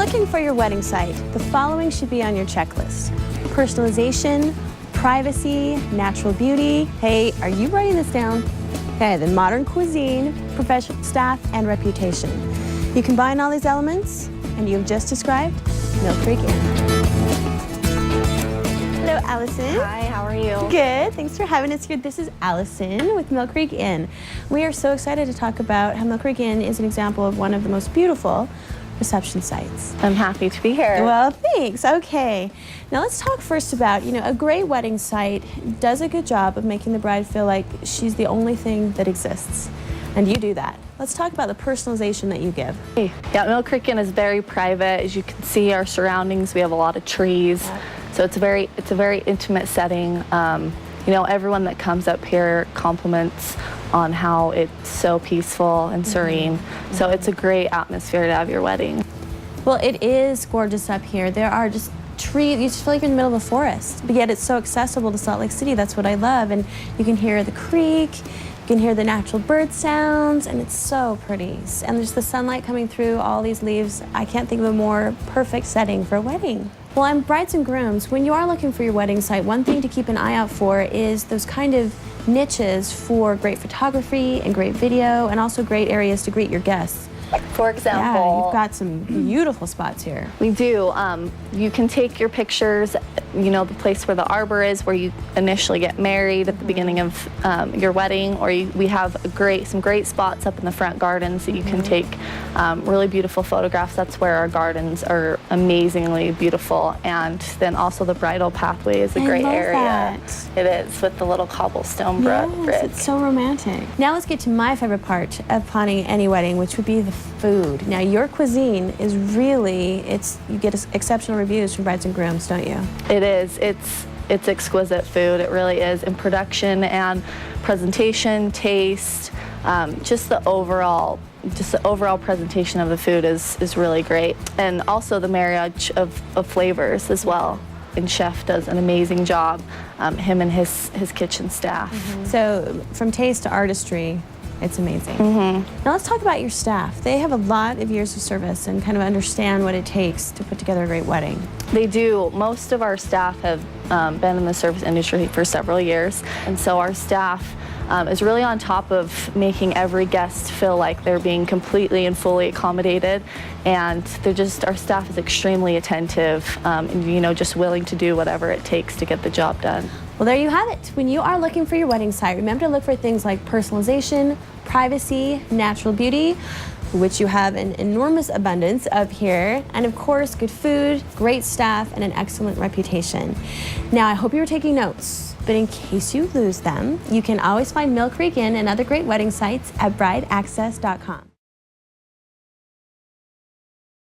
looking for your wedding site, the following should be on your checklist. Personalization, privacy, natural beauty. Hey, are you writing this down? Okay, then modern cuisine, professional staff, and reputation. You combine all these elements, and you've just described Millcreek Inn. Hello, Allison. Hi, how are you? Good, thanks for having us here. This is Allison with Millcreek Inn. We are so excited to talk about how Millcreek Inn is an example of one of the most beautiful reception sites. I'm happy to be here. Well, thanks. Okay. Now let's talk first about, a great wedding site does a good job of making the bride feel like she's the only thing that exists. And you do that. Let's talk about the personalization that you give. Yeah, Millcreek Inn is very private. As you can see, our surroundings, we have a lot of trees. Yeah. So it's a very intimate setting. Everyone that comes up here compliments on how it's so peaceful and serene. Mm-hmm. So it's a great atmosphere to have your wedding. Well, it is gorgeous up here. There are just trees. You just feel like you're in the middle of a forest, but yet it's so accessible to Salt Lake City. That's what I love. And you can hear the creek, you can hear the natural bird sounds, and it's so pretty. And there's the sunlight coming through all these leaves. I can't think of a more perfect setting for a wedding. Well, I'm brides and grooms. When you are looking for your wedding site, one thing to keep an eye out for is those kind of niches for great photography and great video, and also great areas to greet your guests. For example, yeah, you've got some beautiful spots here. We do. You can take your pictures, the place where the arbor is, where you initially get married at the beginning of your wedding, or we have some great spots up in the front gardens that you can take really beautiful photographs. That's where our gardens are amazingly beautiful. And then also the bridal pathway is a great area. That. It is, with the little cobblestone bridge. It's so romantic. Now let's get to my favorite part of planning any wedding, which would be the food. Now your cuisine is really, you get exceptional reviews from brides and grooms, don't you? It is. It's exquisite food. It really is. In production and presentation, taste, just the overall presentation of the food is really great. And also the marriage of flavors as well. And chef does an amazing job, him and his kitchen staff. Mm-hmm. So from taste to artistry, it's amazing. Mm-hmm. Now let's talk about your staff. They have a lot of years of service and kind of understand what it takes to put together a great wedding. They do. Most of our staff have been in the service industry for several years, and so our staff is really on top of making every guest feel like they're being completely and fully accommodated, and our staff is extremely attentive and just willing to do whatever it takes to get the job done. Well, there you have it. When you are looking for your wedding site, remember to look for things like personalization, privacy, natural beauty, which you have an enormous abundance of here, and of course, good food, great staff, and an excellent reputation. Now, I hope you were taking notes, but in case you lose them, you can always find Millcreek Inn and other great wedding sites at brideaccess.com.